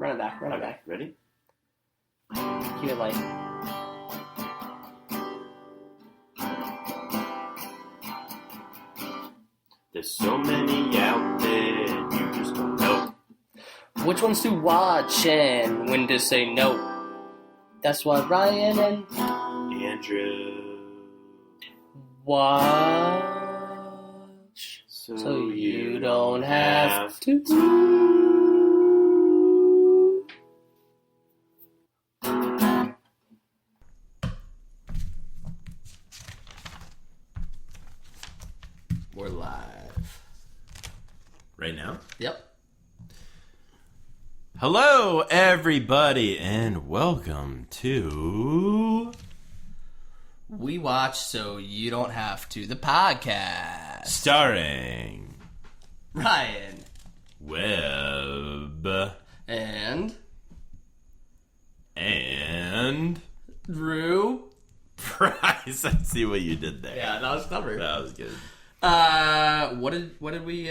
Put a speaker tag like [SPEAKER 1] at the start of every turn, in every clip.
[SPEAKER 1] Run it back.
[SPEAKER 2] Ready?
[SPEAKER 1] Keep it light.
[SPEAKER 2] There's so many out there, you just don't know.
[SPEAKER 1] Which ones to watch and when to say no. That's why Ryan and
[SPEAKER 2] Andrew
[SPEAKER 1] watch so you don't have to. We're live.
[SPEAKER 2] Right now?
[SPEAKER 1] Yep.
[SPEAKER 2] Hello, everybody, and welcome to
[SPEAKER 1] We watch so you don't have to. The podcast.
[SPEAKER 2] Starring
[SPEAKER 1] Ryan.
[SPEAKER 2] Webb
[SPEAKER 1] And Drew.
[SPEAKER 2] Price. I see what you did there.
[SPEAKER 1] Yeah, that was clever.
[SPEAKER 2] That was good.
[SPEAKER 1] What do we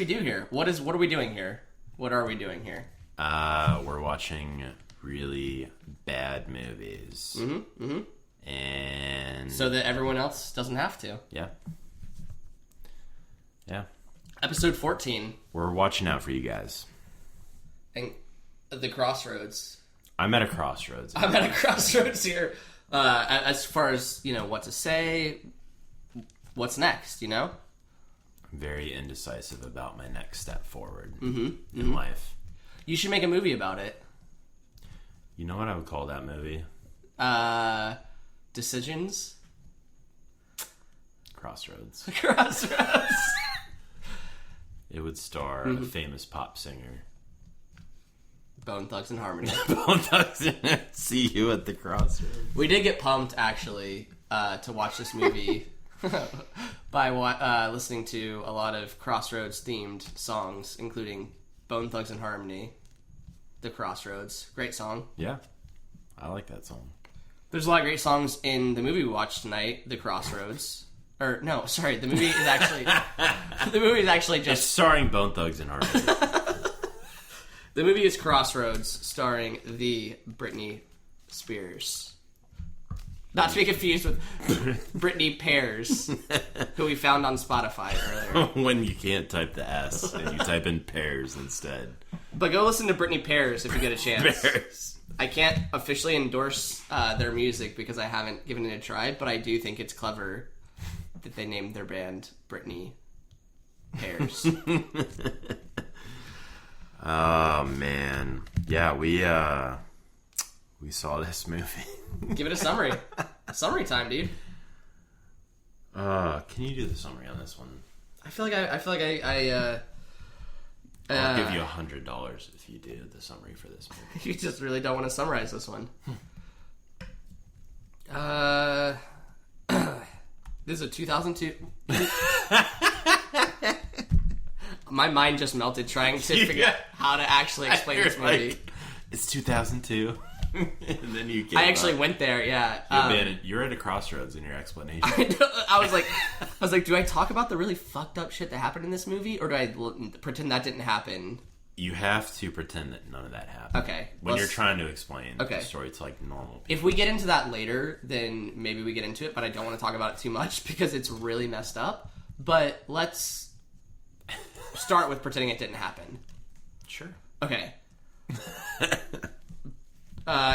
[SPEAKER 1] do here? What are we doing here? What are we doing here?
[SPEAKER 2] We're watching really bad movies.
[SPEAKER 1] Mm-hmm.
[SPEAKER 2] And
[SPEAKER 1] so that everyone else doesn't have to.
[SPEAKER 2] Yeah.
[SPEAKER 1] Episode 14.
[SPEAKER 2] We're watching out for you guys.
[SPEAKER 1] And the Crossroads.
[SPEAKER 2] I'm at a crossroads.
[SPEAKER 1] I'm at a crossroads here. As far as, what to say, what's next,
[SPEAKER 2] I'm very indecisive about my next step forward
[SPEAKER 1] in
[SPEAKER 2] life.
[SPEAKER 1] You should make a movie about it.
[SPEAKER 2] You know what I would call that movie?
[SPEAKER 1] Decisions?
[SPEAKER 2] Crossroads.
[SPEAKER 1] Crossroads.
[SPEAKER 2] It would star a famous pop singer.
[SPEAKER 1] Bone Thugs and Harmony.
[SPEAKER 2] Bone Thugs and see you at the crossroads.
[SPEAKER 1] We did get pumped, actually, to watch this movie by listening to a lot of Crossroads-themed songs, including Bone Thugs and Harmony, The Crossroads. Great song.
[SPEAKER 2] Yeah, I like that song.
[SPEAKER 1] There's a lot of great songs in the movie we watched tonight, The Crossroads. Or, no, sorry, the movie is actually... the movie is actually just...
[SPEAKER 2] It's starring Bone Thugs and Harmony.
[SPEAKER 1] The movie is Crossroads, starring the Britney Spears. Not to be confused with Britney Pears, who we found on Spotify earlier.
[SPEAKER 2] When you can't type the S and you type in pears instead.
[SPEAKER 1] But go listen to Britney Pears if you get a chance.
[SPEAKER 2] Pears.
[SPEAKER 1] I can't officially endorse their music because I haven't given it a try, but I do think it's clever that they named their band Britney Pears.
[SPEAKER 2] Oh, man. Yeah, we saw this movie.
[SPEAKER 1] Give it a summary. Summary time, dude.
[SPEAKER 2] Can you do the summary on this one?
[SPEAKER 1] I feel like I
[SPEAKER 2] I'll give you $100 if you do the summary for this movie.
[SPEAKER 1] You just really don't want to summarize this one. This is a 2002... My mind just melted trying to figure out how to actually explain this movie.
[SPEAKER 2] Like, it's 2002. And then you
[SPEAKER 1] I actually went there, yeah.
[SPEAKER 2] You're at a crossroads in your explanation.
[SPEAKER 1] I was like, do I talk about the really fucked up shit that happened in this movie, or do I pretend that didn't happen?
[SPEAKER 2] You have to pretend that none of that happened.
[SPEAKER 1] Okay.
[SPEAKER 2] When you're trying to explain
[SPEAKER 1] the
[SPEAKER 2] story to like normal people.
[SPEAKER 1] If we get into that later, then maybe we get into it, but I don't want to talk about it too much because it's really messed up. But let's start with pretending it didn't happen.
[SPEAKER 2] Sure.
[SPEAKER 1] Okay.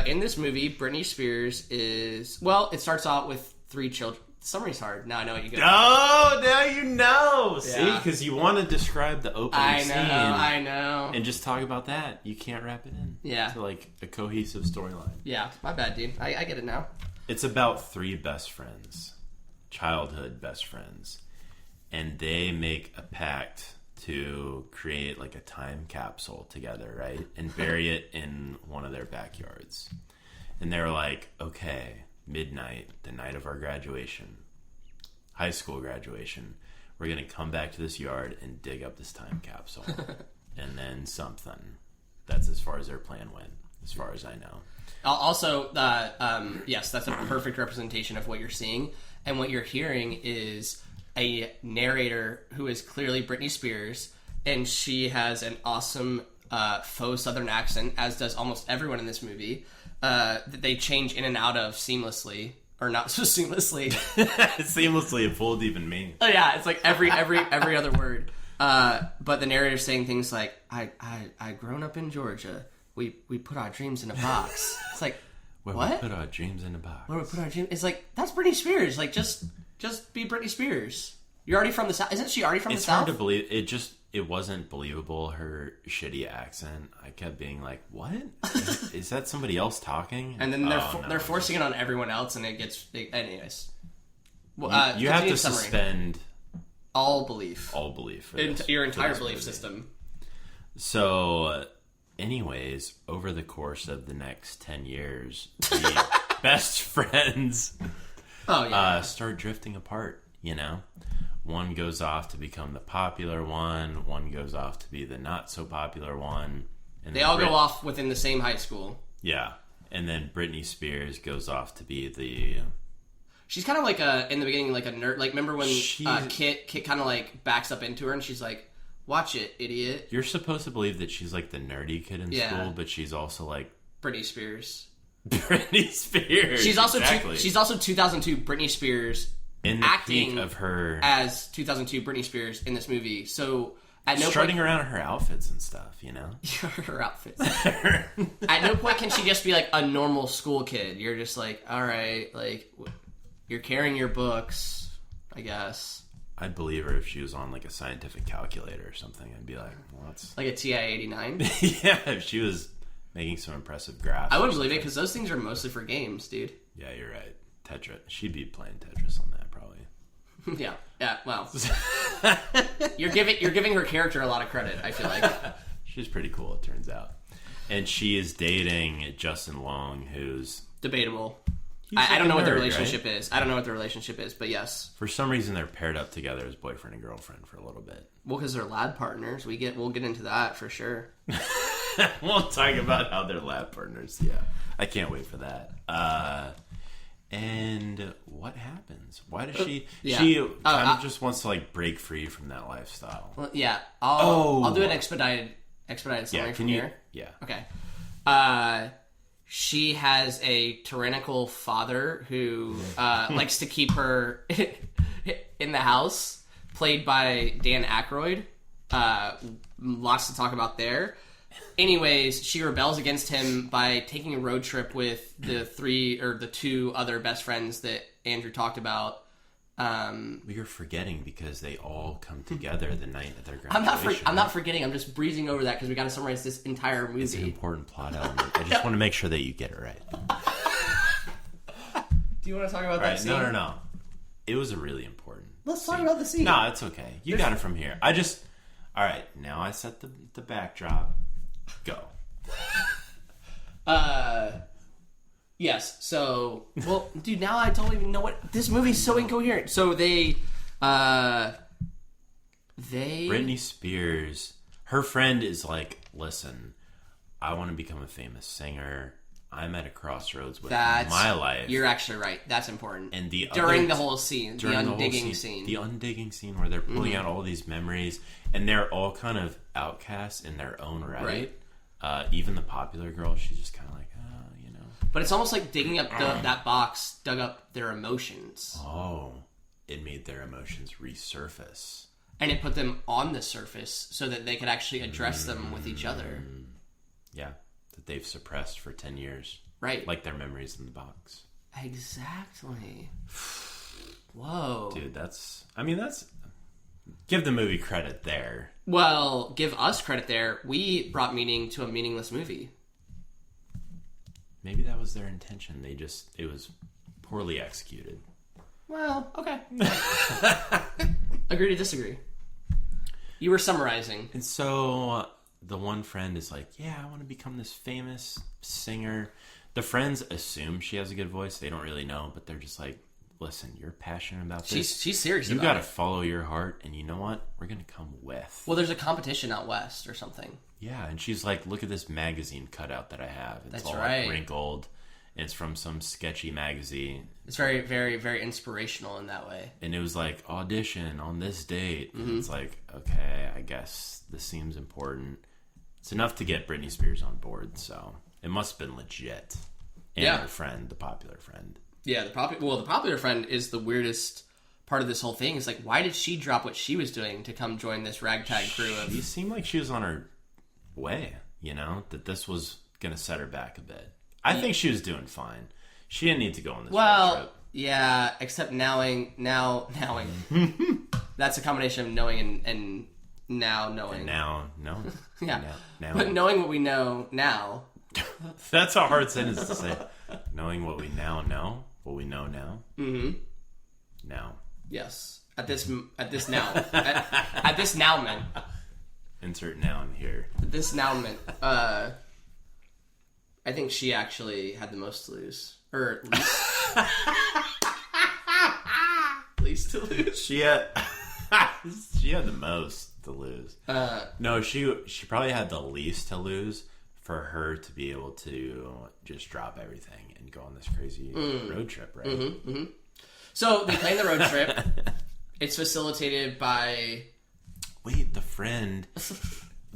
[SPEAKER 1] In this movie, Britney Spears is... Well, it starts out with 3 children. The summary's hard. Now I know what you got.
[SPEAKER 2] Oh, now you know.
[SPEAKER 1] Yeah.
[SPEAKER 2] See, because you want to describe the opening scene.
[SPEAKER 1] I know.
[SPEAKER 2] And just talk about that. You can't wrap it in.
[SPEAKER 1] Yeah.
[SPEAKER 2] To like a cohesive storyline.
[SPEAKER 1] Yeah, my bad, dude. I get it now.
[SPEAKER 2] It's about 3 best friends. Childhood best friends. And they make a pact to create like a time capsule together, right? And bury it in one of their backyards. And they're like, okay, midnight, the night of our graduation, high school graduation, we're going to come back to this yard and dig up this time capsule. And then something. That's as far as their plan went, as far as I know.
[SPEAKER 1] Also, yes, that's a perfect representation of what you're seeing. And what you're hearing is a narrator who is clearly Britney Spears, and she has an awesome faux Southern accent, as does almost everyone in this movie, that they change in and out of seamlessly, or not so seamlessly.
[SPEAKER 2] Seamlessly, a full deep in meaning.
[SPEAKER 1] Oh yeah, it's like every other word. But the narrator's saying things like, I grown up in Georgia. We put our dreams in a box. It's like,
[SPEAKER 2] Where
[SPEAKER 1] what?
[SPEAKER 2] we put our dreams in a box.
[SPEAKER 1] Where we put our dreams? It's like, that's Britney Spears. Like, just be Britney Spears. You're already from the South. Isn't she already from the South?
[SPEAKER 2] It's hard to believe. It wasn't believable, her shitty accent. I kept being like, what? Is that somebody else talking?
[SPEAKER 1] And then they're forcing it on everyone else, and it gets... anyways.
[SPEAKER 2] Well, you have to suspend...
[SPEAKER 1] All belief.
[SPEAKER 2] For
[SPEAKER 1] your entire belief system.
[SPEAKER 2] So, anyways, over the course of the next 10 years, the best friends start drifting apart, you know? One goes off to become the popular one goes off to be the not so popular one. And
[SPEAKER 1] they all go off within the same high school.
[SPEAKER 2] Yeah. And then Britney Spears goes off to be the...
[SPEAKER 1] She's kind of like in the beginning, like a nerd. Like, remember when Kit kind of like backs up into her and she's like, watch it, idiot.
[SPEAKER 2] You're supposed to believe that she's like the nerdy kid in school, but she's also like...
[SPEAKER 1] Britney Spears.
[SPEAKER 2] Britney Spears.
[SPEAKER 1] She's also she's also 2002 Britney Spears
[SPEAKER 2] in the
[SPEAKER 1] acting
[SPEAKER 2] peak of her
[SPEAKER 1] as 2002 Britney Spears in this movie. So at no
[SPEAKER 2] strutting
[SPEAKER 1] point,
[SPEAKER 2] around in her outfits and stuff, you know?
[SPEAKER 1] her outfits. At no point can she just be like a normal school kid. You're just like, all right, like you're carrying your books, I guess.
[SPEAKER 2] I'd believe her if she was on like a scientific calculator or something. I'd be like, well, that's
[SPEAKER 1] like a TI-89.
[SPEAKER 2] Yeah, if she was making some impressive graphs.
[SPEAKER 1] I wouldn't believe it because those things are mostly for games, dude.
[SPEAKER 2] Yeah, you're right. Tetris. She'd be playing Tetris on that probably.
[SPEAKER 1] Yeah. Well, you're giving her character a lot of credit. I feel like
[SPEAKER 2] she's pretty cool. It turns out, and she is dating Justin Long, who's
[SPEAKER 1] debatable. I don't know what the relationship
[SPEAKER 2] right?
[SPEAKER 1] is. I don't know what the relationship is, but yes.
[SPEAKER 2] For some reason, they're paired up together as boyfriend and girlfriend for a little bit.
[SPEAKER 1] Well, because they're lab partners. We'll get into that for sure.
[SPEAKER 2] We'll talk about how they're lab partners. Yeah, I can't wait for that. And what happens? Why does she?
[SPEAKER 1] Yeah.
[SPEAKER 2] She kind of just wants to like break free from that lifestyle.
[SPEAKER 1] Well, yeah, I'll do an expedited summary from here.
[SPEAKER 2] Yeah.
[SPEAKER 1] Okay. She has a tyrannical father who likes to keep her in the house, played by Dan Akroyd. Lots to talk about there. Anyways, she rebels against him by taking a road trip with the two other best friends that Andrew talked about.
[SPEAKER 2] You're forgetting because they all come together the night of their graduation.
[SPEAKER 1] I'm not forgetting. I'm just breezing over that because we got to summarize this entire movie.
[SPEAKER 2] It's an important plot element. I just want to make sure that you get it right.
[SPEAKER 1] Do you want to talk about that scene?
[SPEAKER 2] No. It was a really important
[SPEAKER 1] Let's
[SPEAKER 2] scene.
[SPEAKER 1] talk about the scene.
[SPEAKER 2] No, it's okay. You got it from here. All right, now I set the backdrop. Go.
[SPEAKER 1] Yes. So, well, dude, now I don't even know what this movie's so incoherent. So they
[SPEAKER 2] Britney Spears, her friend is like, listen, I want to become a famous singer. I'm at a crossroads with my life.
[SPEAKER 1] You're actually right. That's important.
[SPEAKER 2] And the
[SPEAKER 1] whole scene, the undigging scene.
[SPEAKER 2] The undigging scene where they're pulling out all these memories, and they're all kind of outcasts in their own right. Even the popular girl, she's just kind of like, you know.
[SPEAKER 1] But it's almost like digging up that box dug up their emotions.
[SPEAKER 2] Oh, it made their emotions resurface.
[SPEAKER 1] And it put them on the surface so that they could actually address them with each other.
[SPEAKER 2] Yeah, that they've suppressed for 10 years.
[SPEAKER 1] Right.
[SPEAKER 2] Like their memories in the box.
[SPEAKER 1] Exactly. Whoa.
[SPEAKER 2] Dude, give the movie credit there.
[SPEAKER 1] Well, give us credit there. We brought meaning to a meaningless movie.
[SPEAKER 2] Maybe that was their intention. It was poorly executed.
[SPEAKER 1] Well, okay. Agree to disagree. You were summarizing.
[SPEAKER 2] And so the one friend is like, yeah, I want to become this famous singer. The friends assume she has a good voice. They don't really know, but they're just like, listen, you're passionate about this.
[SPEAKER 1] She's serious about it.
[SPEAKER 2] You got to follow your heart, and you know what? We're going to come with.
[SPEAKER 1] Well, there's a competition out west or something.
[SPEAKER 2] Yeah, and she's like, look at this magazine cutout that I have. It's all
[SPEAKER 1] right.
[SPEAKER 2] like wrinkled. It's from some sketchy magazine.
[SPEAKER 1] It's very, very, very inspirational in that way.
[SPEAKER 2] And it was like, audition on this date. And it's like, okay, I guess this seems important. It's enough to get Britney Spears on board, so it must have been legit. And her friend, the popular friend.
[SPEAKER 1] Yeah, the popular friend is the weirdest part of this whole thing. Is like, why did she drop what she was doing to come join this ragtag crew of...
[SPEAKER 2] She seemed like she was on her way, that this was going to set her back a bit. I think she was doing fine. She didn't need to go on this road trip.
[SPEAKER 1] Yeah, except nowing. That's a combination of knowing and now knowing.
[SPEAKER 2] And now, no.
[SPEAKER 1] Yeah.
[SPEAKER 2] Now.
[SPEAKER 1] But knowing what we know now.
[SPEAKER 2] That's a hard sentence to say. Knowing what we now know. What we know now.
[SPEAKER 1] Mm-hmm.
[SPEAKER 2] Now.
[SPEAKER 1] Yes. At this now. At this nowment.
[SPEAKER 2] Insert noun here.
[SPEAKER 1] At this nowment. I think she actually had the most to lose. Or least to lose.
[SPEAKER 2] She had the most to lose. No, she probably had the least to lose for her to be able to just drop everything and go on this crazy road trip, right?
[SPEAKER 1] Mm-hmm, mm-hmm. So they plan the road trip. It's facilitated by...
[SPEAKER 2] Wait, the friend.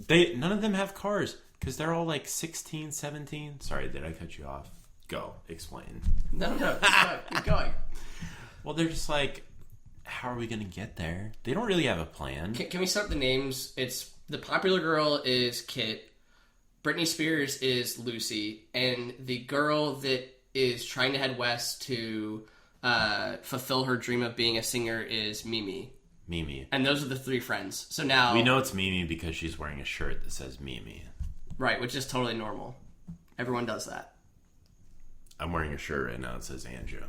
[SPEAKER 2] None of them have cars because they're all like 16, 17. Sorry, did I cut you off? Go, explain.
[SPEAKER 1] No, keep going.
[SPEAKER 2] Well, they're just like, how are we going to get there? They don't really have a plan.
[SPEAKER 1] Can we start the names? It's the popular girl is Kit, Britney Spears is Lucy, and the girl that is trying to head west to fulfill her dream of being a singer is Mimi.
[SPEAKER 2] Mimi.
[SPEAKER 1] And those are the three friends. So now...
[SPEAKER 2] We know it's Mimi because she's wearing a shirt that says Mimi.
[SPEAKER 1] Right, which is totally normal. Everyone does that.
[SPEAKER 2] I'm wearing a shirt right now that says Andrew.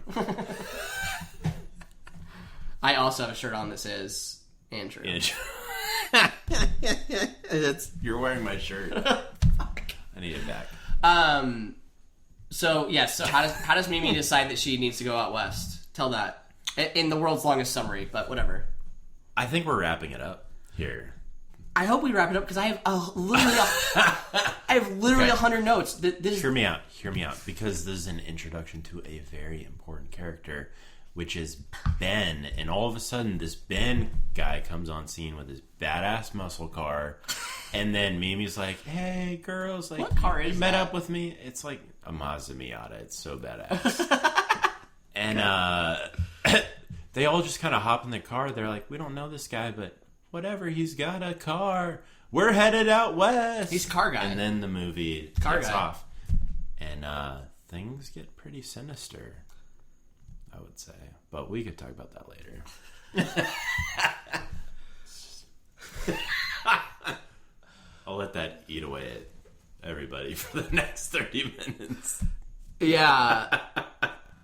[SPEAKER 1] I also have a shirt on that says Andrew.
[SPEAKER 2] You're wearing my shirt. I need it back.
[SPEAKER 1] So how does Mimi decide that she needs to go out west? Tell that in the world's longest summary, but whatever.
[SPEAKER 2] I think we're wrapping it up here.
[SPEAKER 1] I hope we wrap it up because I have literally 100 notes.
[SPEAKER 2] Hear me out, because this is an introduction to a very important character, which is Ben. And all of a sudden, this Ben guy comes on scene with his badass muscle car, and then Mimi's like, "Hey, girls, like,
[SPEAKER 1] what car is
[SPEAKER 2] you met
[SPEAKER 1] that?
[SPEAKER 2] Up with me?" It's like a Mazda Miata. It's so badass. And they all just kind of hop in the car. They're like, "We don't know this guy, but." Whatever, he's got a car. We're headed out west.
[SPEAKER 1] He's a car guy.
[SPEAKER 2] And then the movie takes off. And things get pretty sinister, I would say. But we could talk about that later. I'll let that eat away at everybody for the next 30 minutes.
[SPEAKER 1] Yeah.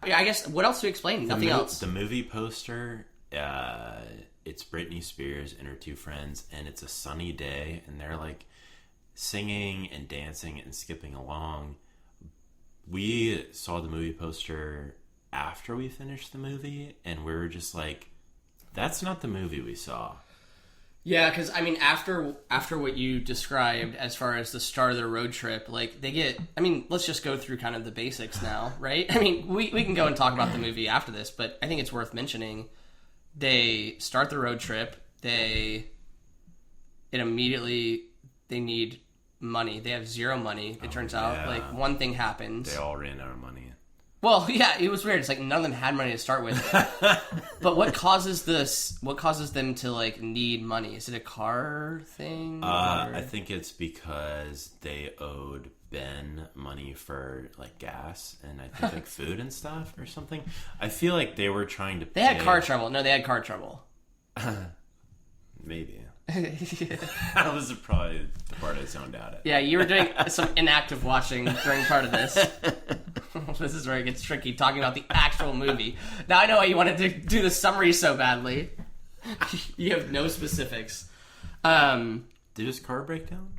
[SPEAKER 1] I guess, what else to explain? Nothing else.
[SPEAKER 2] The movie poster... it's Britney Spears and her two friends, and it's a sunny day, and they're like singing and dancing and skipping along. We saw the movie poster after we finished the movie, and we were just like, that's not the movie we saw.
[SPEAKER 1] Yeah, because I mean, after what you described as far as the start of their road trip, like they get. I mean, let's just go through kind of the basics now, right? I mean, we can go and talk about the movie after this, but I think it's worth mentioning. They start the road trip. They need money. They have zero money. It turns out, like one thing happens.
[SPEAKER 2] They all ran out of money.
[SPEAKER 1] Well, yeah, it was weird. It's like none of them had money to start with. But what causes this? What causes them to like need money? Is it a car thing?
[SPEAKER 2] I think it's because they owed Ben money for like gas and I think like food and stuff or something. I feel like they were trying to.
[SPEAKER 1] They had car trouble. No, they had car trouble.
[SPEAKER 2] Maybe. That was probably the part I zoned out at.
[SPEAKER 1] Yeah, you were doing some inactive watching during part of this. This is where it gets tricky, talking about the actual movie. Now I know why you wanted to do the summary so badly. You have no specifics.
[SPEAKER 2] Did his car break down?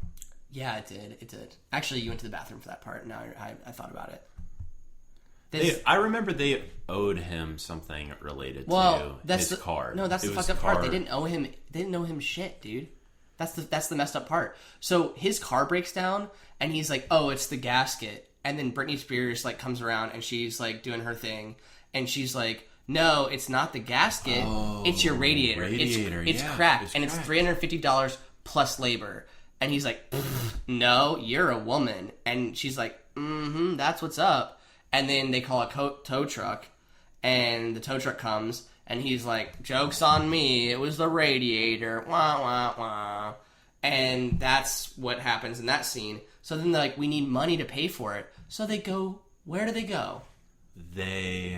[SPEAKER 1] Yeah, it did. It did. Actually, you went to the bathroom for that part. Now I thought about it.
[SPEAKER 2] I remember they owed him something related to his car.
[SPEAKER 1] No, that's the fucked up part. They didn't owe him. They didn't owe him shit, dude. That's the messed up part. So his car breaks down, and he's like, "Oh, it's the gasket." And then Britney Spears like comes around, and she's like doing her thing, and she's like, "No, it's not the gasket. It's your radiator. It's cracked, and it's $350 plus labor." And he's like, no, you're a woman. And she's like, that's what's up. And then they call a tow truck, and the tow truck comes, and he's like, joke's on me, it was the radiator, wah, wah, wah. And that's what happens in that scene. So then they're like, we need money to pay for it. So they go, where do they go?
[SPEAKER 2] They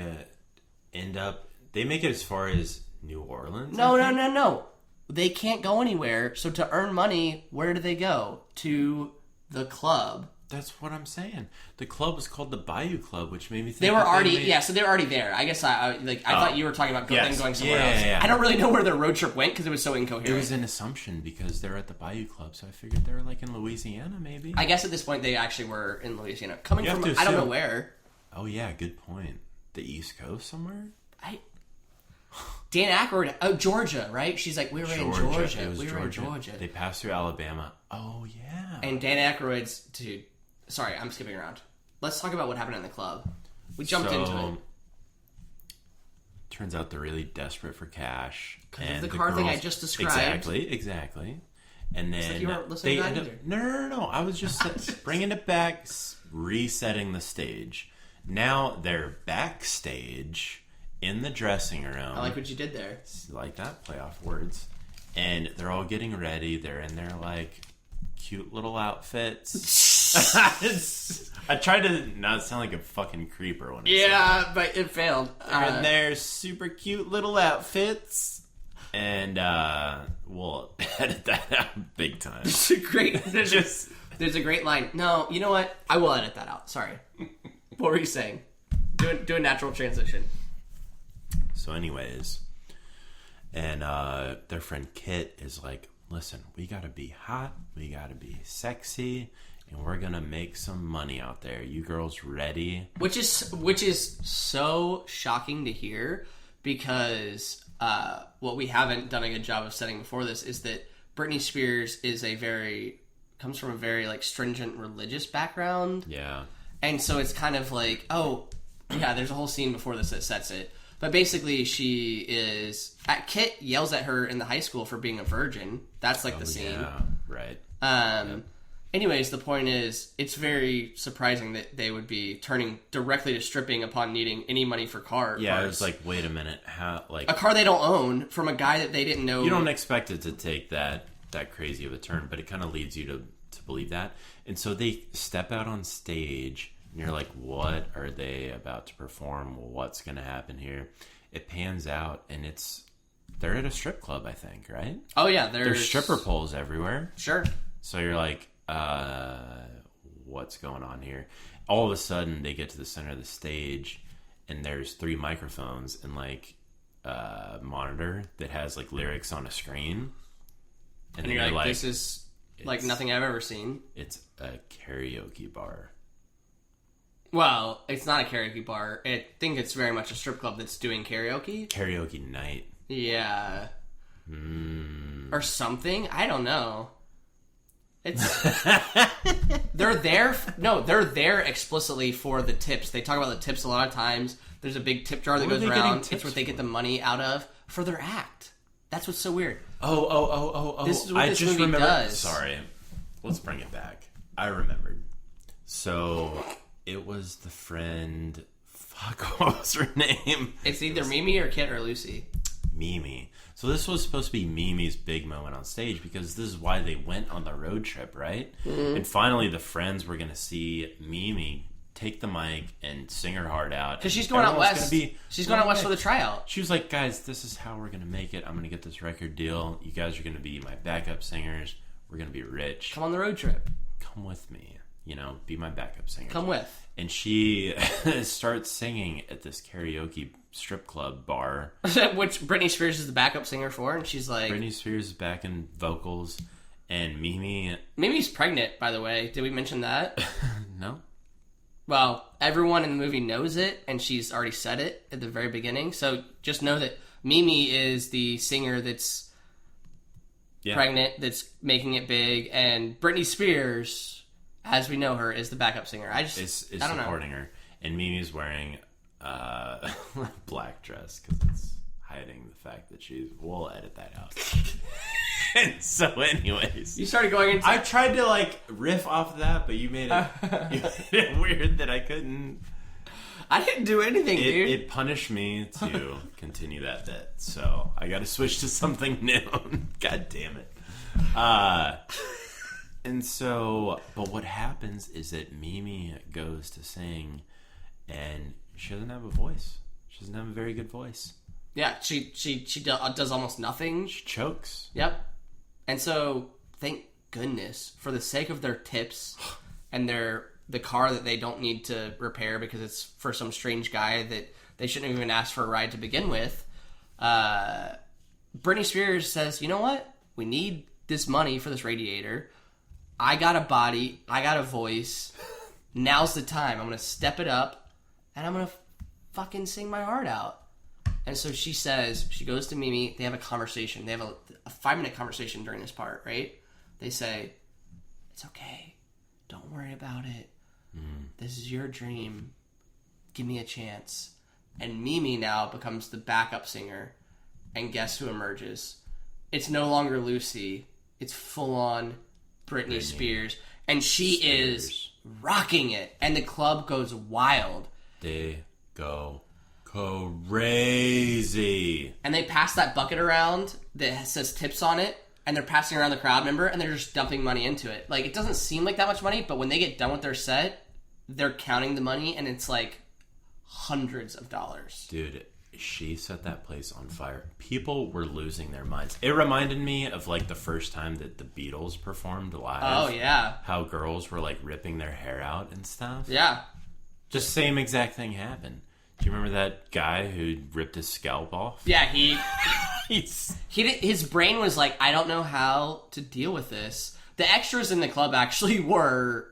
[SPEAKER 2] they make it as far as New Orleans?
[SPEAKER 1] No. They can't go anywhere. So to earn money, where do they go? To the club.
[SPEAKER 2] That's what I'm saying. The club was called the Bayou Club, which made me think
[SPEAKER 1] they were already so they were already there. I guess I thought you were talking about them going somewhere else.
[SPEAKER 2] Yeah.
[SPEAKER 1] I don't really know where their road trip went because it was so incoherent.
[SPEAKER 2] It was an assumption because they're at the Bayou Club, so I figured they were like in Louisiana, maybe.
[SPEAKER 1] I guess at this point they actually were in Louisiana, coming from I don't know where.
[SPEAKER 2] Oh yeah, good point. The East Coast somewhere.
[SPEAKER 1] Dan Akroyd, Georgia, right? She's like, we were in Georgia.
[SPEAKER 2] It was Georgia. They passed through Alabama. Oh, yeah.
[SPEAKER 1] And Dan Akroyd's, dude, sorry, I'm skipping around. Let's talk about what happened in the club. We jumped into it.
[SPEAKER 2] Turns out they're really desperate for cash.
[SPEAKER 1] Because of the car thing I just described.
[SPEAKER 2] Exactly. And then
[SPEAKER 1] it's like you weren't listening to that either.
[SPEAKER 2] No. I was just bringing it back, resetting the stage. Now they're backstage in the dressing room.
[SPEAKER 1] I like what you did there.
[SPEAKER 2] Like that, play off words. And they're all getting ready. They're in their, like, cute little outfits. I tried to not sound like a fucking creeper when I said that.
[SPEAKER 1] But it failed.
[SPEAKER 2] They're in their super cute little outfits. And, we'll edit that out big time.
[SPEAKER 1] It's a great... There's a great line. No, you know what? I will edit that out. Sorry. What were you saying? Do a natural transition.
[SPEAKER 2] So anyways, and their friend Kit is like, listen, we gotta be hot, we gotta be sexy, and we're gonna make some money out there. You girls ready?
[SPEAKER 1] Which is so shocking to hear, because what we haven't done a good job of setting before this is that Britney Spears comes from a very like stringent religious background.
[SPEAKER 2] Yeah.
[SPEAKER 1] And so it's kind of like, oh, yeah, there's a whole scene before this that sets it. But basically, she is... Kit yells at her in the high school for being a virgin. That's like the scene.
[SPEAKER 2] Yeah, right.
[SPEAKER 1] Anyways, the point is, it's very surprising that they would be turning directly to stripping upon needing any money for car
[SPEAKER 2] Yeah,
[SPEAKER 1] parts.
[SPEAKER 2] it's like, wait a minute, how, like...
[SPEAKER 1] A car they don't own from a guy that they didn't know...
[SPEAKER 2] You don't expect it to take that crazy of a turn, but it kind of leads you to believe that. And so they step out on stage... And you're like, what are they about to perform? What's going to happen here? It pans out, and they're at a strip club, I think, right?
[SPEAKER 1] Oh, yeah.
[SPEAKER 2] There's stripper poles everywhere.
[SPEAKER 1] Sure.
[SPEAKER 2] So you're like, what's going on here? All of a sudden, they get to the center of the stage, and there's 3 microphones and, like, a monitor that has, like, lyrics on a screen.
[SPEAKER 1] And you're like, this is, like, nothing I've ever seen.
[SPEAKER 2] It's a karaoke bar.
[SPEAKER 1] Well, it's not a karaoke bar. I think it's very much a strip club that's doing karaoke.
[SPEAKER 2] Karaoke night.
[SPEAKER 1] Yeah. Or something. I don't know. It's they're there. No, they're there explicitly for the tips. They talk about the tips a lot of times. There's a big tip jar that goes around. It's what they get the money out of for their act. That's what's so weird.
[SPEAKER 2] Oh.
[SPEAKER 1] This is what this movie does.
[SPEAKER 2] Sorry. Let's bring it back. I remembered. So... It was the friend... Fuck, what was her name?
[SPEAKER 1] It's either Mimi or Kit or Lucy.
[SPEAKER 2] Mimi. So this was supposed to be Mimi's big moment on stage because this is why they went on the road trip, right? Mm-hmm. And finally the friends were going to see Mimi take the mic and sing her heart out.
[SPEAKER 1] Because she's going out west. She's going out west for the tryout.
[SPEAKER 2] She was like, guys, this is how we're going to make it. I'm going to get this record deal. You guys are going to be my backup singers. We're going to be rich.
[SPEAKER 1] Come on the road trip.
[SPEAKER 2] Come with me. You know, be my backup singer.
[SPEAKER 1] Come with.
[SPEAKER 2] And she starts singing at this karaoke strip club bar.
[SPEAKER 1] Which Britney Spears is the backup singer for, and she's like...
[SPEAKER 2] Britney Spears is back in vocals, and
[SPEAKER 1] Mimi's pregnant, by the way. Did we mention that?
[SPEAKER 2] No.
[SPEAKER 1] Well, everyone in the movie knows it, and she's already said it at the very beginning, so just know that Mimi is the singer that's pregnant, that's making it big, and Britney Spears... As we know her, is the backup singer. I don't
[SPEAKER 2] supporting her. And Mimi's wearing a black dress because it's hiding the fact that we'll edit that out. And so anyways,
[SPEAKER 1] you started going into...
[SPEAKER 2] I tried to like riff off of that, but you made it weird that I couldn't.
[SPEAKER 1] I didn't do anything, dude.
[SPEAKER 2] It punished me to continue that bit, so I got to switch to something new. God damn it. And so, but what happens is that Mimi goes to sing, and she doesn't have a voice. She doesn't have a very good voice.
[SPEAKER 1] Yeah, she does almost nothing.
[SPEAKER 2] She chokes.
[SPEAKER 1] Yep. And so, thank goodness, for the sake of their tips and the car that they don't need to repair because it's for some strange guy that they shouldn't have even asked for a ride to begin with, Britney Spears says, you know what? We need this money for this radiator. I got a body. I got a voice. Now's the time. I'm going to step it up, and I'm going to fucking sing my heart out. And so she says, she goes to Mimi. They have a conversation. They have a 5-minute conversation during this part, right? They say, it's okay. Don't worry about it. This is your dream. Give me a chance. And Mimi now becomes the backup singer. And guess who emerges? It's no longer Lucy. It's full-on Britney Spears. And she is rocking it. And the club goes wild.
[SPEAKER 2] They go crazy.
[SPEAKER 1] And they pass that bucket around that says tips on it. And they're passing around the crowd, remember? And they're just dumping money into it. Like, it doesn't seem like that much money, but when they get done with their set, they're counting the money, and it's like hundreds of dollars.
[SPEAKER 2] Dude, she set that place on fire. People were losing their minds. It reminded me of, like, the first time that the Beatles performed live.
[SPEAKER 1] Oh, yeah.
[SPEAKER 2] How girls were, like, ripping their hair out and stuff.
[SPEAKER 1] Yeah.
[SPEAKER 2] Just same exact thing happened. Do you remember that guy who ripped his scalp off?
[SPEAKER 1] Yeah, his brain was like, I don't know how to deal with this. The extras in the club actually were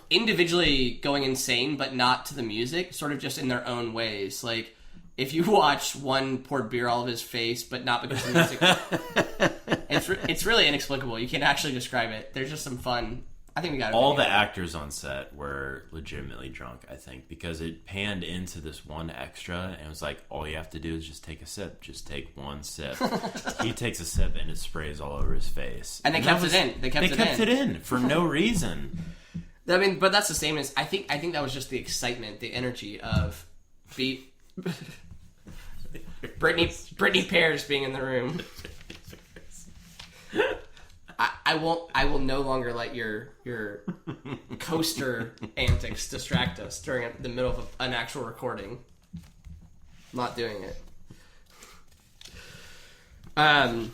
[SPEAKER 1] individually going insane, but not to the music, sort of just in their own ways. Like, if you watch, one poured beer all over his face, but not because of the music. It's really inexplicable. You can't actually describe it. There's just some fun. I think we got
[SPEAKER 2] all the actors on set were legitimately drunk, I think, because it panned into this one extra and it was like, all you have to do is just take a sip. Just take one sip. He takes a sip and it sprays all over his face.
[SPEAKER 1] And they kept it in. They kept
[SPEAKER 2] it in for no reason.
[SPEAKER 1] I mean, but that's the same as I think that was just the excitement, the energy of Britney Spears being in the room. I will no longer let your coaster antics distract us during the middle of an actual recording. I'm not doing it. I'm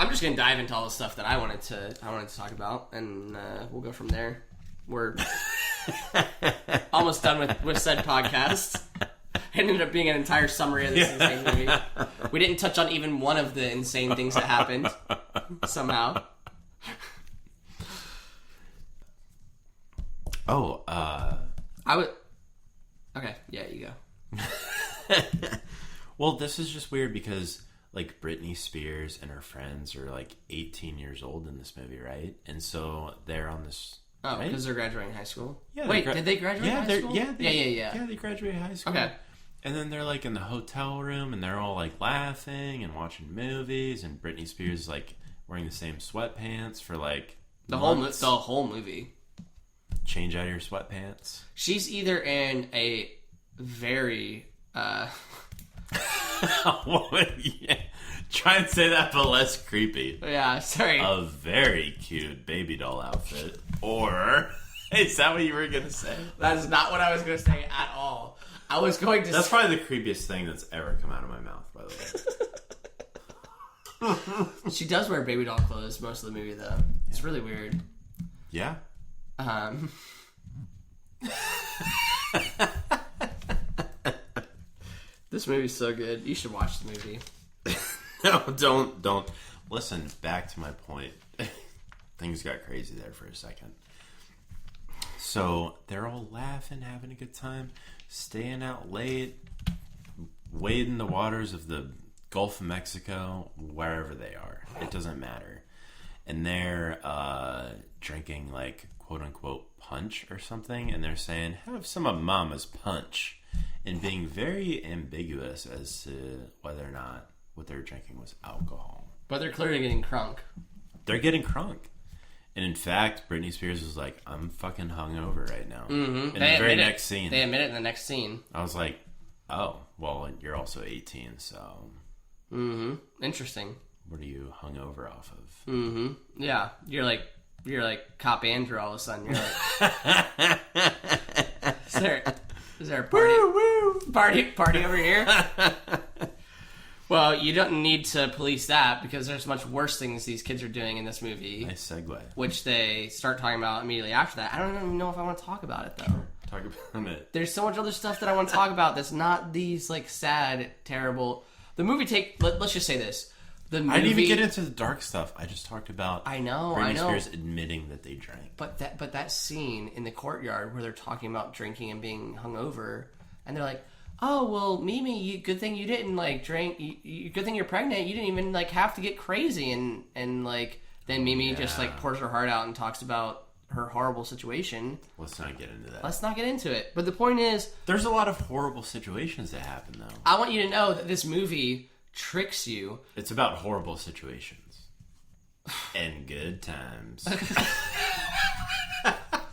[SPEAKER 1] just gonna dive into all the stuff that I wanted to talk about, and we'll go from there. We're almost done with said podcast. It ended up being an entire summary of this insane movie. We didn't touch on even one of the insane things that happened. Somehow.
[SPEAKER 2] Oh,
[SPEAKER 1] I would... Okay, yeah, you go.
[SPEAKER 2] Well, this is just weird because, like, Britney Spears and her friends are, like, 18 years old in this movie, right? And so they're on this...
[SPEAKER 1] Oh, because they're graduating high school?
[SPEAKER 2] Yeah.
[SPEAKER 1] Wait, did they graduate high school?
[SPEAKER 2] Yeah,
[SPEAKER 1] Yeah,
[SPEAKER 2] they graduated high school.
[SPEAKER 1] Okay.
[SPEAKER 2] And then they're, like, in the hotel room, and they're all, like, laughing and watching movies, and Britney Spears is, like, wearing the same sweatpants for, like,
[SPEAKER 1] the whole movie.
[SPEAKER 2] Change out your sweatpants.
[SPEAKER 1] She's either in a very...
[SPEAKER 2] Yeah. Try and say that, but less creepy.
[SPEAKER 1] Yeah, sorry.
[SPEAKER 2] A very cute baby doll outfit. Or... Is that what you were going to say?
[SPEAKER 1] That is not what I was going to say at all. I was going to...
[SPEAKER 2] That's probably the creepiest thing that's ever come out of my mouth, by the way.
[SPEAKER 1] She does wear baby doll clothes most of the movie, though. It's really weird.
[SPEAKER 2] Yeah.
[SPEAKER 1] This movie's so good. You should watch the movie.
[SPEAKER 2] No, don't. Listen, back to my point. Things got crazy there for a second. So they're all laughing, having a good time, staying out late, wading the waters of the Gulf of Mexico, wherever they are. It doesn't matter. And they're drinking, like, quote-unquote punch or something, and they're saying, have some of Mama's punch. and being very ambiguous as to whether or not what they were drinking was alcohol.
[SPEAKER 1] But they're clearly getting crunk.
[SPEAKER 2] They're getting crunk. And in fact, Britney Spears was like, I'm fucking hungover right now.
[SPEAKER 1] Mm-hmm.
[SPEAKER 2] In the very next scene.
[SPEAKER 1] They admit it in the next scene.
[SPEAKER 2] I was like, oh, well, you're also 18, so...
[SPEAKER 1] Mm-hmm. Interesting.
[SPEAKER 2] What are you hungover off of?
[SPEAKER 1] Mm-hmm. Yeah. You're like Cop Andrew all of a sudden. You're like... Is there a party? Woo, woo. Party over here? Well, you don't need to police that because there's much worse things these kids are doing in this movie.
[SPEAKER 2] Nice segue.
[SPEAKER 1] Which they start talking about immediately after that. I don't even know if I want to talk about it, though.
[SPEAKER 2] Sure. Talk about it.
[SPEAKER 1] There's so much other stuff that I want to talk about that's not these, like, sad, terrible... The movie let's just say this. The movie...
[SPEAKER 2] I didn't even get into the dark stuff. I just talked about Britney Spears admitting that they drank.
[SPEAKER 1] But that scene in the courtyard where they're talking about drinking and being hungover, and they're like... Oh, well, Mimi, good thing you didn't, like, drink. Good thing you're pregnant. You didn't even, like, have to get crazy. And like, then Mimi just, like, pours her heart out and talks about her horrible situation.
[SPEAKER 2] Let's not get into that.
[SPEAKER 1] Let's not get into it. But the point is...
[SPEAKER 2] There's a lot of horrible situations that happen, though.
[SPEAKER 1] I want you to know that this movie tricks you.
[SPEAKER 2] It's about horrible situations. And good times.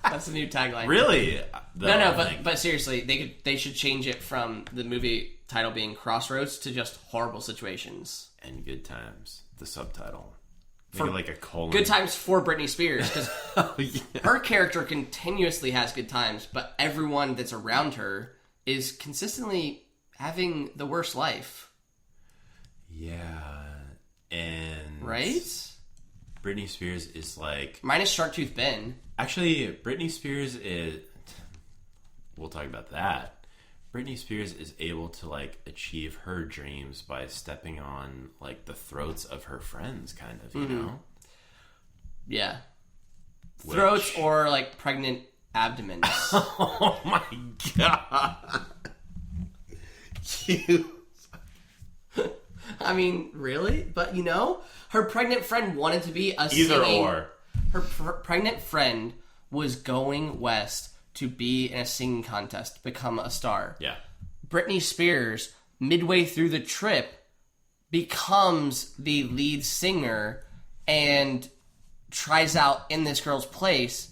[SPEAKER 1] That's a new tagline.
[SPEAKER 2] Really?
[SPEAKER 1] But seriously, they should change it from the movie title being Crossroads to just horrible situations.
[SPEAKER 2] And good times. The subtitle. Make it like a colon.
[SPEAKER 1] Good times for Britney Spears. Because her character continuously has good times, but everyone that's around her is consistently having the worst life.
[SPEAKER 2] Yeah. And...
[SPEAKER 1] Right?
[SPEAKER 2] Britney Spears is like...
[SPEAKER 1] Minus Sharktooth Ben.
[SPEAKER 2] Actually, Britney Spears is... We'll talk about that. Britney Spears is able to, like, achieve her dreams by stepping on, like, the throats of her friends, kind of, you know?
[SPEAKER 1] Yeah. Throats or, like, pregnant abdomens.
[SPEAKER 2] Oh, my God. You...
[SPEAKER 1] I mean, really? But, you know, her pregnant friend wanted to be a
[SPEAKER 2] Either or.
[SPEAKER 1] Her pregnant friend was going west to be in a singing contest, become a star.
[SPEAKER 2] Yeah.
[SPEAKER 1] Britney Spears, midway through the trip, becomes the lead singer and tries out in this girl's place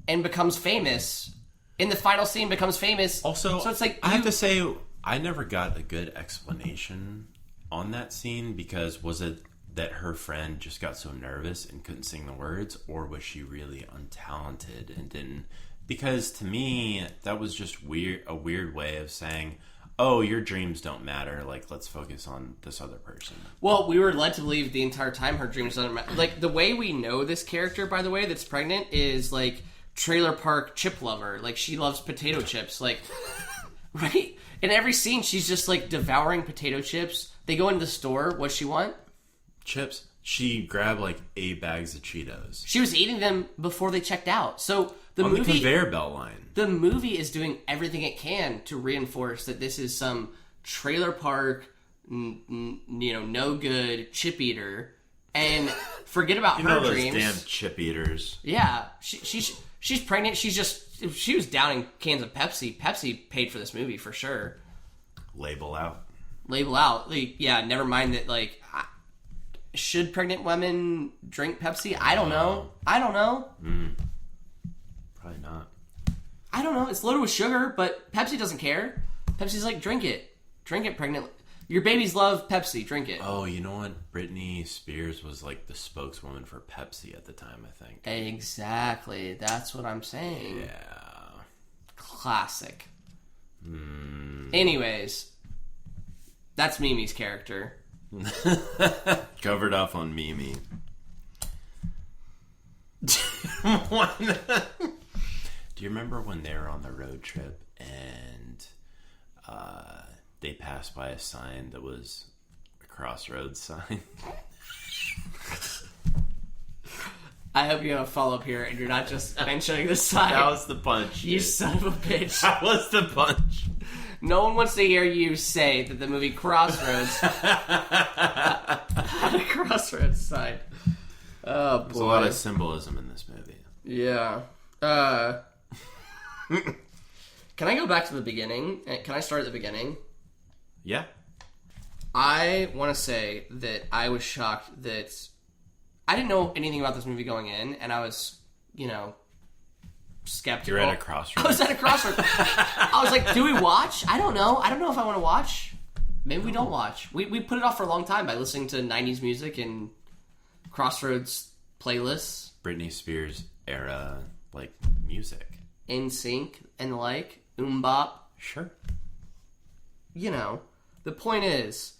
[SPEAKER 1] and becomes famous. In the final scene, becomes famous.
[SPEAKER 2] Also,
[SPEAKER 1] so it's like
[SPEAKER 2] I have to say, I never got a good explanation on that scene, because was it that her friend just got so nervous and couldn't sing the words, or was she really untalented and didn't? Because to me, that was just a weird way of saying, oh, your dreams don't matter, like, let's focus on this other person.
[SPEAKER 1] Well, we were led to believe the entire time her dreams don't matter. Like, the way we know this character, by the way, that's pregnant, is, like, trailer park chip lover. Like, she loves potato chips. Like, right? In every scene, she's just, like, devouring potato chips. They go into the store. What's she want?
[SPEAKER 2] Chips. She grabbed, like, 8 bags of Cheetos.
[SPEAKER 1] She was eating them before they checked out. So the movie...
[SPEAKER 2] the conveyor belt line.
[SPEAKER 1] The movie is doing everything it can to reinforce that this is some trailer park, no good chip eater. And forget about her
[SPEAKER 2] those
[SPEAKER 1] dreams.
[SPEAKER 2] Damn chip eaters.
[SPEAKER 1] Yeah. She's pregnant. If she was downing cans of Pepsi, Pepsi paid for this movie for sure.
[SPEAKER 2] Label out.
[SPEAKER 1] Like, yeah, never mind that, like, should pregnant women drink Pepsi? I don't know.
[SPEAKER 2] Probably not.
[SPEAKER 1] I don't know. It's loaded with sugar, but Pepsi doesn't care. Pepsi's like, drink it. Drink it, pregnant. Your babies love Pepsi. Drink it.
[SPEAKER 2] Oh, you know what? Britney Spears was like the spokeswoman for Pepsi at the time, I think.
[SPEAKER 1] Exactly. That's what I'm saying.
[SPEAKER 2] Yeah.
[SPEAKER 1] Classic. Anyways, that's Mimi's character.
[SPEAKER 2] Covered off on Mimi. Do you remember when they were on the road trip and they passed by a sign that was a Crossroads sign?
[SPEAKER 1] I hope you have a follow-up here and you're not just mentioning the sign.
[SPEAKER 2] That was the punch.
[SPEAKER 1] You son of a bitch.
[SPEAKER 2] That was the punch.
[SPEAKER 1] No one wants to hear you say that the movie Crossroads had a Crossroads sign. Oh, boy.
[SPEAKER 2] There's a lot of symbolism in this movie.
[SPEAKER 1] Yeah. Can I go back to the beginning? Can I start at the beginning?
[SPEAKER 2] Yeah.
[SPEAKER 1] I want to say that I was shocked that I didn't know anything about this movie going in, and I was, skeptical.
[SPEAKER 2] You're at a crossroads.
[SPEAKER 1] I was at a crossroads. I was like, do we watch? I don't know. I don't know if I want to watch. Maybe we don't watch. We put it off for a long time by listening to 90s music and Crossroads playlists.
[SPEAKER 2] Britney Spears era, music.
[SPEAKER 1] In sync and Bop.
[SPEAKER 2] Sure.
[SPEAKER 1] The point is,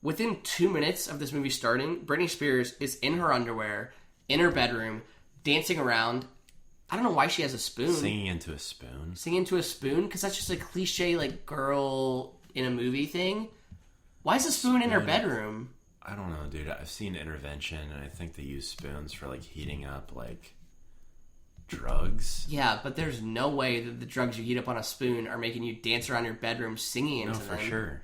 [SPEAKER 1] within 2 minutes of this movie starting, Britney Spears is in her underwear, in her bedroom, dancing around. I don't know why she has a spoon.
[SPEAKER 2] Singing into a spoon?
[SPEAKER 1] Singing into a spoon? Because that's just a cliche, girl in a movie thing. Why is a spoon in her bedroom?
[SPEAKER 2] I don't know, dude. I've seen Intervention, and I think they use spoons for, heating up, drugs.
[SPEAKER 1] Yeah, but there's no way that the drugs you heat up on a spoon are making you dance around your bedroom singing into them.
[SPEAKER 2] No, for sure.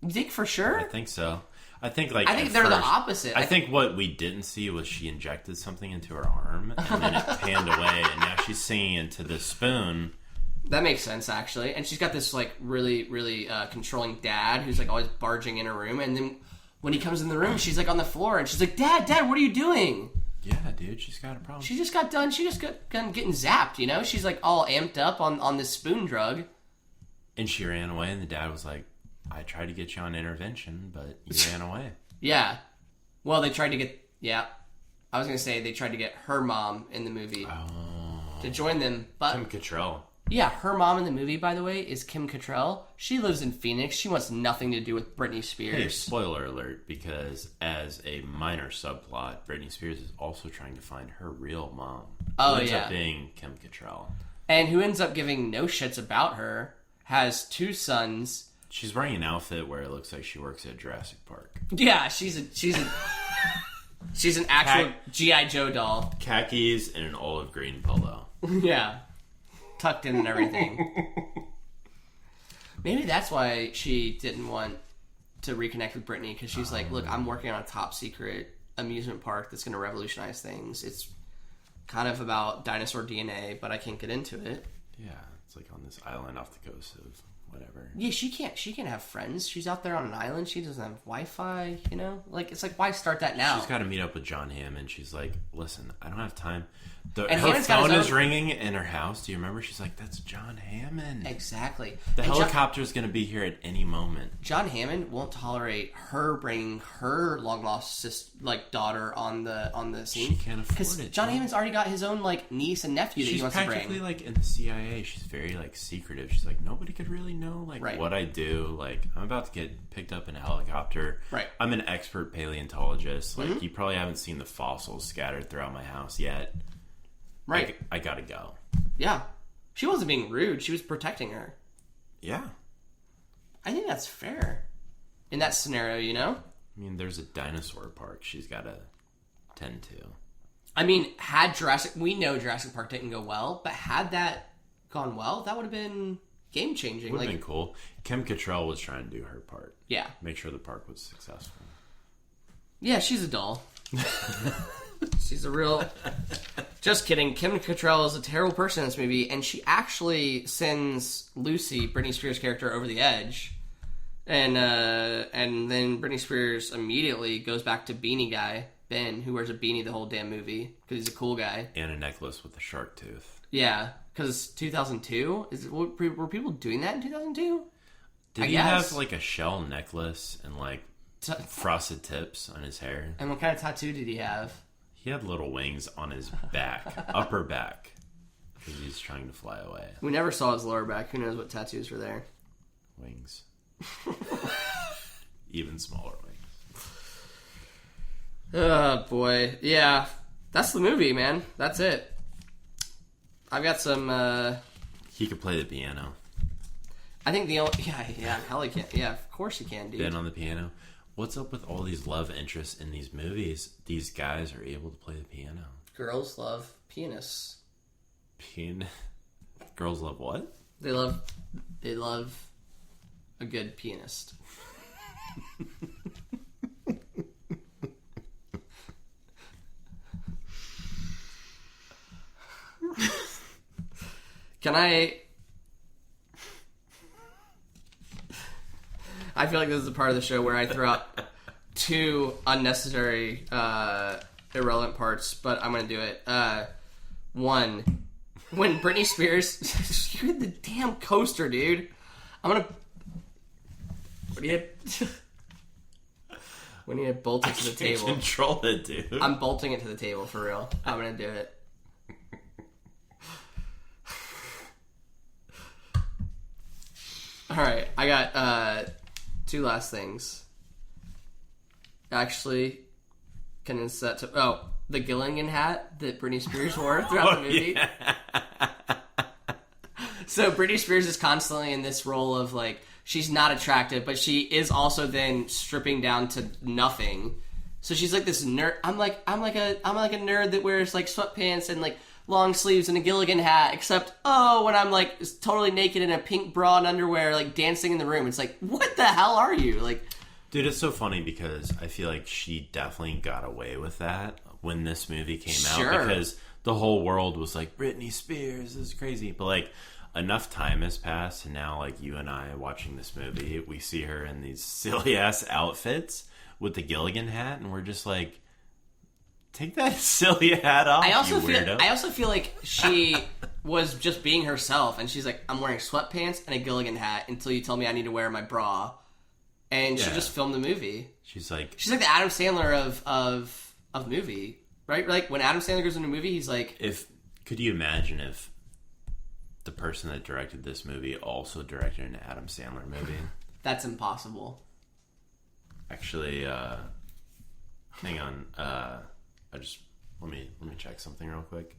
[SPEAKER 1] You think for sure?
[SPEAKER 2] I think so. I think
[SPEAKER 1] they're the opposite.
[SPEAKER 2] I think what we didn't see was she injected something into her arm, and then it panned away, and now she's singing into the spoon.
[SPEAKER 1] That makes sense, actually. And she's got this really, really controlling dad who's always barging in her room, and then when he comes in the room, she's on the floor, and she's like, Dad, what are you doing?
[SPEAKER 2] Yeah, dude, she's got a problem.
[SPEAKER 1] She just got done getting zapped, She's all amped up on this spoon drug.
[SPEAKER 2] And she ran away, and the dad was like, I tried to get you on Intervention, but you ran away.
[SPEAKER 1] Yeah. Well, they tried to get... Yeah. I was going to say they tried to get her mom in the movie to join them, but...
[SPEAKER 2] Kim Cattrall.
[SPEAKER 1] Yeah, her mom in the movie, by the way, is Kim Cattrall. She lives in Phoenix. She wants nothing to do with Britney Spears.
[SPEAKER 2] Hey, spoiler alert, because as a minor subplot, Britney Spears is also trying to find her real mom.
[SPEAKER 1] Oh,
[SPEAKER 2] who ends
[SPEAKER 1] yeah.
[SPEAKER 2] up being Kim Cattrall.
[SPEAKER 1] And who ends up giving no shits about her, has 2 sons...
[SPEAKER 2] She's wearing an outfit where it looks like she works at Jurassic Park.
[SPEAKER 1] Yeah, she's an actual G.I. Joe doll.
[SPEAKER 2] Khakis and an olive green polo.
[SPEAKER 1] Yeah. Tucked in and everything. Maybe that's why she didn't want to reconnect with Britney, because she's like, look, I'm working on a top secret amusement park that's going to revolutionize things. It's kind of about dinosaur DNA, but I can't get into it.
[SPEAKER 2] Yeah, it's on this island off the coast of... whatever.
[SPEAKER 1] Yeah, she can't have friends. She's out there on an island. She doesn't have Wi-Fi, It's why start that now?
[SPEAKER 2] She's got to meet up with John Hammond. She's like, listen, I don't have time. Her
[SPEAKER 1] Hammond's got
[SPEAKER 2] phone
[SPEAKER 1] his
[SPEAKER 2] is
[SPEAKER 1] own...
[SPEAKER 2] ringing in her house. Do you remember? She's like, that's John Hammond.
[SPEAKER 1] Exactly.
[SPEAKER 2] The helicopter's going to be here at any moment.
[SPEAKER 1] John Hammond won't tolerate her bringing her long-lost daughter on the scene.
[SPEAKER 2] She can't afford it.
[SPEAKER 1] John Hammond's already got his own niece and nephew that he wants to bring.
[SPEAKER 2] She's practically in the CIA. She's very secretive. She's like, nobody could really know what I do. I'm about to get picked up in a helicopter.
[SPEAKER 1] Right.
[SPEAKER 2] I'm an expert paleontologist. You probably haven't seen the fossils scattered throughout my house yet.
[SPEAKER 1] Right.
[SPEAKER 2] I gotta go.
[SPEAKER 1] Yeah. She wasn't being rude. She was protecting her.
[SPEAKER 2] Yeah.
[SPEAKER 1] I think that's fair. In that scenario,
[SPEAKER 2] I mean, there's a dinosaur park she's gotta tend to.
[SPEAKER 1] I mean, we know Jurassic Park didn't go well, but had that gone well, that would have been game-changing.
[SPEAKER 2] Would have been cool. Kim Cattrall was trying to do her part.
[SPEAKER 1] Yeah.
[SPEAKER 2] Make sure the park was successful.
[SPEAKER 1] Yeah, she's a doll. She's a real... Just kidding. Kim Cattrall is a terrible person in this movie, and she actually sends Lucy, Britney Spears' character, over the edge. And then Britney Spears immediately goes back to Beanie Guy, Ben, who wears a beanie the whole damn movie, because he's a cool guy.
[SPEAKER 2] And a necklace with a shark tooth.
[SPEAKER 1] Yeah, because 2002? Were people doing that in 2002?
[SPEAKER 2] Did he have a shell necklace and frosted tips on his hair?
[SPEAKER 1] And what kind of tattoo did he have?
[SPEAKER 2] He had little wings on his back, upper back, because he's trying to fly away.
[SPEAKER 1] We never saw his lower back. Who knows what tattoos were there?
[SPEAKER 2] Wings. Even smaller wings.
[SPEAKER 1] Oh, boy. Yeah. That's the movie, man. That's it. I've got some...
[SPEAKER 2] He could play the piano.
[SPEAKER 1] I think the only... Yeah, hell he can. Yeah, of course he can, dude.
[SPEAKER 2] Ben on the piano. What's up with all these love interests in these movies? These guys are able to play the piano.
[SPEAKER 1] Girls love pianists.
[SPEAKER 2] Girls love what?
[SPEAKER 1] They love a good pianist. Can I I feel like this is a part of the show where I throw out 2 unnecessary, irrelevant parts, but I'm going to do it. 1, when Britney Spears... You're the damn coaster, dude. I'm going to... What do you... We need to bolt it to the table.
[SPEAKER 2] Control it, dude.
[SPEAKER 1] I'm bolting it to the table, for real. I'm going to do it. Alright, I got 2 last things. Actually, can insert to... Oh, the Gilligan hat that Britney Spears wore throughout the movie.
[SPEAKER 2] Yeah.
[SPEAKER 1] So Britney Spears is constantly in this role of, like, she's not attractive, but she is also then stripping down to nothing. So she's like this nerd. I'm like a nerd that wears, like, sweatpants and, like, long sleeves and a Gilligan hat, except, when I'm, like, totally naked in a pink bra and underwear, like, dancing in the room. It's like, what the hell are you? Like,
[SPEAKER 2] dude, it's so funny because I feel like she definitely got away with that when this movie came out, because the whole world was like, Britney Spears, this is crazy. But, like, enough time has passed, and now, like, you and I watching this movie, we see her in these silly-ass outfits with the Gilligan hat, and we're just like, take that silly hat off,
[SPEAKER 1] I also
[SPEAKER 2] weirdo.
[SPEAKER 1] feel like she was just being herself, and she's like, I'm wearing sweatpants and a Gilligan hat until you tell me I need to wear my bra. And she just filmed the movie.
[SPEAKER 2] She's like
[SPEAKER 1] the Adam Sandler of movie, right? Like, when Adam Sandler goes into a movie, he's like...
[SPEAKER 2] Could you imagine if the person that directed this movie also directed an Adam Sandler movie?
[SPEAKER 1] That's impossible.
[SPEAKER 2] Actually, hang on. Let me check something real quick.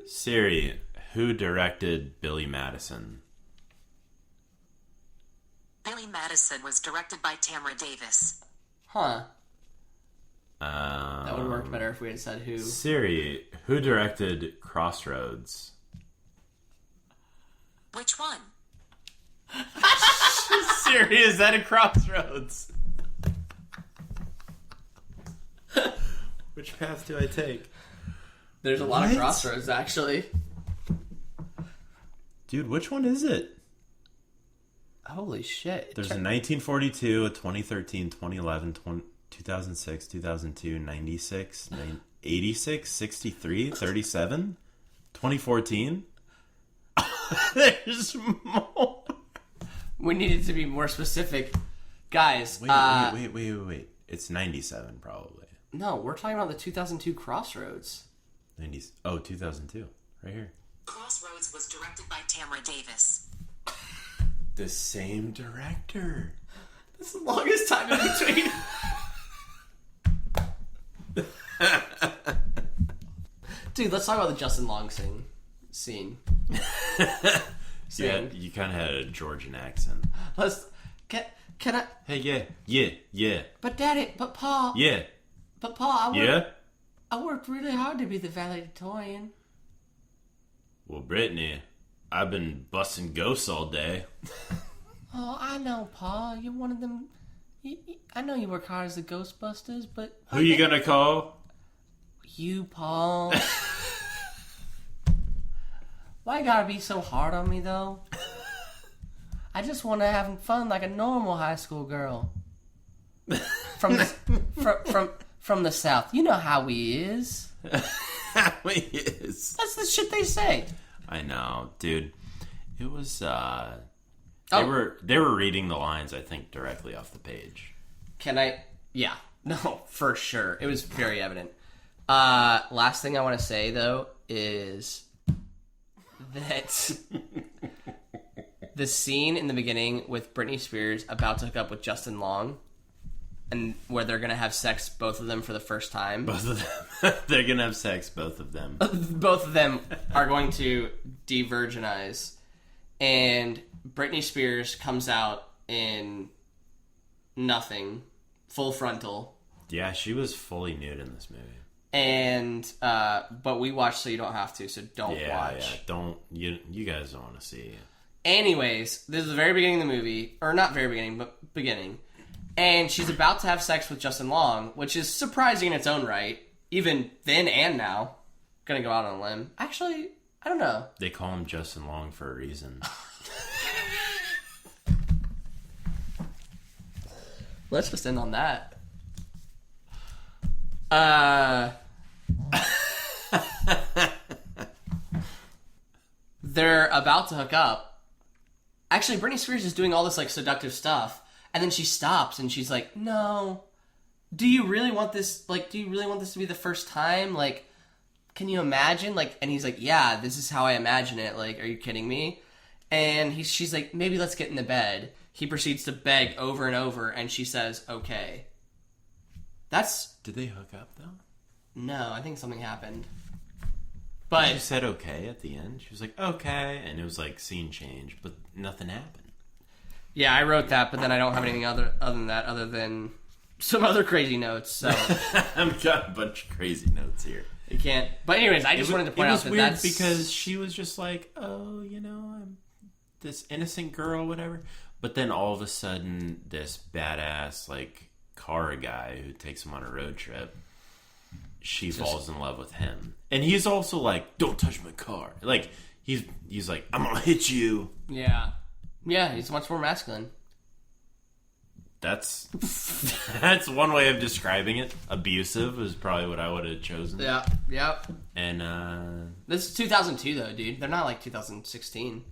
[SPEAKER 2] Siri, who directed Billy Madison?
[SPEAKER 3] Billy Madison was directed by Tamara Davis.
[SPEAKER 1] Huh. That would have worked better if we had said who.
[SPEAKER 2] Siri, who directed Crossroads?
[SPEAKER 3] Which one?
[SPEAKER 2] Siri, is that a Crossroads? Which path do I take?
[SPEAKER 1] There's a lot of Crossroads, actually.
[SPEAKER 2] Dude, which one is it?
[SPEAKER 1] Holy shit.
[SPEAKER 2] There's a 1942, a 2013, 2011, 2006, 2002, 96, 86, 63, 37, 2014. There's more.
[SPEAKER 1] We needed to be more specific. Guys,
[SPEAKER 2] Wait. It's 97, probably.
[SPEAKER 1] No, we're talking about the 2002 Crossroads.
[SPEAKER 2] 90s. Oh, 2002. Right here.
[SPEAKER 3] Crossroads was directed by Tamara Davis.
[SPEAKER 2] The same director.
[SPEAKER 1] That's the longest time in between. Dude, let's talk about the Justin Long scene.
[SPEAKER 2] Yeah, you kind of had a Georgian accent.
[SPEAKER 1] Can I...
[SPEAKER 2] Hey, yeah.
[SPEAKER 1] But Daddy, but Pa...
[SPEAKER 2] Yeah.
[SPEAKER 1] But Pa,
[SPEAKER 2] I
[SPEAKER 1] worked really hard to be the valedictorian.
[SPEAKER 2] Well, Brittany, I've been busting ghosts all day.
[SPEAKER 1] Oh, I know, Pa. You're one of them... I know you work hard as the Ghostbusters, but...
[SPEAKER 2] Who you gonna call?
[SPEAKER 1] You, Pa. Why you gotta be so hard on me, though? I just want to have fun like a normal high school girl. From the South. You know how he is.
[SPEAKER 2] How he is.
[SPEAKER 1] That's the shit they say.
[SPEAKER 2] I know, dude. It was, They were reading the lines, I think, directly off the page.
[SPEAKER 1] Can I... Yeah. No, for sure. It was very evident. Last thing I want to say, though, is that the scene in the beginning with Britney Spears about to hook up with Justin Long, and where they're going to have sex, both of them, for the first time.
[SPEAKER 2] Both of them. They're going to have sex, both of them.
[SPEAKER 1] Both of them are going to de-virginize. And Britney Spears comes out in nothing. Full frontal.
[SPEAKER 2] Yeah, she was fully nude in this movie.
[SPEAKER 1] And, but we watched so you don't have to, so don't watch.
[SPEAKER 2] Yeah, don't, you guys don't want to see it.
[SPEAKER 1] Anyways, this is the very beginning of the movie, or not very beginning, but beginning. And she's about to have sex with Justin Long, which is surprising in its own right, even then and now. Gonna go out on a limb. Actually, I don't know.
[SPEAKER 2] They call him Justin Long for a reason.
[SPEAKER 1] Let's just end on that. They're about to hook up. Actually, Britney Spears is doing all this like seductive stuff, and then she stops and she's like, "No, do you really want this? Like, do you really want this to be the first time? Like, can you imagine?" Like, and he's like, "Yeah, this is how I imagine it. Like, are you kidding me?" And she's like, "Maybe let's get in the bed." He proceeds to beg over and over, and she says, "Okay."
[SPEAKER 2] Did they hook up though?
[SPEAKER 1] No, I think something happened.
[SPEAKER 2] But she said okay at the end. She was like, okay. And it was like scene change, but nothing happened.
[SPEAKER 1] Yeah, I wrote that, but then I don't have anything other than that, other than some other crazy notes. So
[SPEAKER 2] I've got a bunch of crazy notes here.
[SPEAKER 1] You can't. But anyways, I just wanted to point out that
[SPEAKER 2] weird because she was just like, oh, I'm this innocent girl, whatever. But then all of a sudden, this badass like car guy who takes him on a road trip, she falls in love with him, and he's also like, "Don't touch my car." Like he's like, "I'm gonna hit you."
[SPEAKER 1] Yeah, he's much more masculine.
[SPEAKER 2] That's one way of describing it. Abusive is probably what I would have chosen.
[SPEAKER 1] Yeah, yep.
[SPEAKER 2] And
[SPEAKER 1] this is 2002 though, dude. They're not like 2016.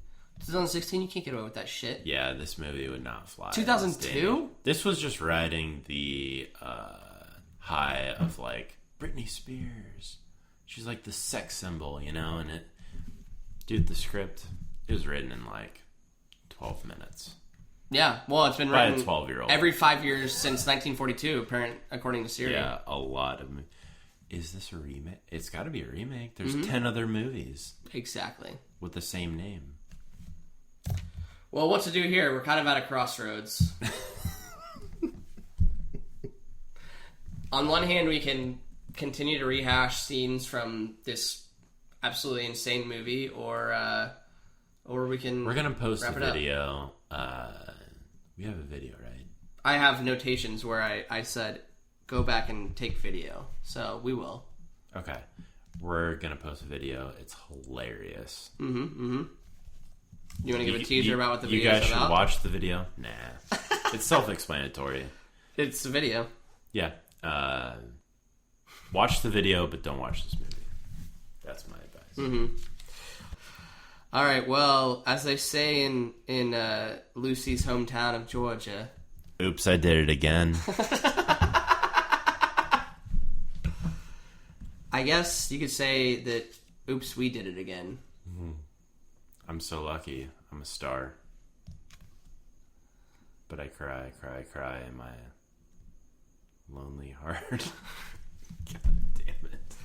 [SPEAKER 1] 2016, you can't get away with that shit.
[SPEAKER 2] Yeah, this movie would not fly.
[SPEAKER 1] 2002?
[SPEAKER 2] This was just riding the high of like Britney Spears. She's like the sex symbol, and dude, the script is written in like 12 minutes.
[SPEAKER 1] Yeah, well, it's been written
[SPEAKER 2] by a 12-year-old
[SPEAKER 1] every 5 years since 1942, according to Siri.
[SPEAKER 2] Yeah, a lot of. Is this a remake? It's got to be a remake. There's 10 other movies.
[SPEAKER 1] Exactly.
[SPEAKER 2] With the same name.
[SPEAKER 1] Well, what to do here? We're kind of at a crossroads. On one hand, we can continue to rehash scenes from this absolutely insane movie, or we can.
[SPEAKER 2] We're gonna post a video. We have a video, right?
[SPEAKER 1] I have notations where I said go back and take video, so we will.
[SPEAKER 2] Okay, we're gonna post a video. It's hilarious.
[SPEAKER 1] You want to give a teaser about what the video is about?
[SPEAKER 2] You guys should watch the video. Nah, it's self-explanatory.
[SPEAKER 1] It's a video.
[SPEAKER 2] Yeah. Watch the video, but don't watch this movie. That's my advice.
[SPEAKER 1] All right. Well, as they say in Lucy's hometown of Georgia.
[SPEAKER 2] Oops, I did it again.
[SPEAKER 1] I guess you could say that. Oops, we did it again.
[SPEAKER 2] I'm so lucky. I'm a star. But I cry in my lonely heart. God damn it.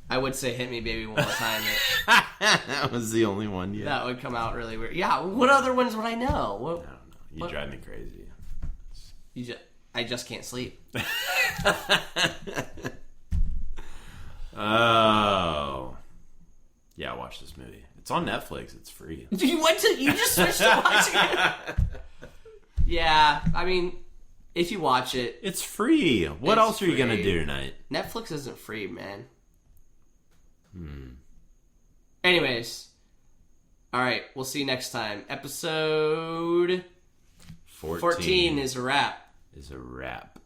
[SPEAKER 1] I would say hit me baby one more time.
[SPEAKER 2] That was the only one yet.
[SPEAKER 1] That would come out really weird. Yeah, what other ones would I know?
[SPEAKER 2] I don't know. You drive me crazy.
[SPEAKER 1] I just can't sleep.
[SPEAKER 2] Oh. Yeah, watch this movie. It's on Netflix. It's free.
[SPEAKER 1] You just switched to watching it? Yeah, I mean, if you watch it...
[SPEAKER 2] It's free. What else are you going to do tonight?
[SPEAKER 1] Netflix isn't free, man. Anyways. Alright, we'll see you next time. Episode 14 is a wrap.
[SPEAKER 2] Is a wrap.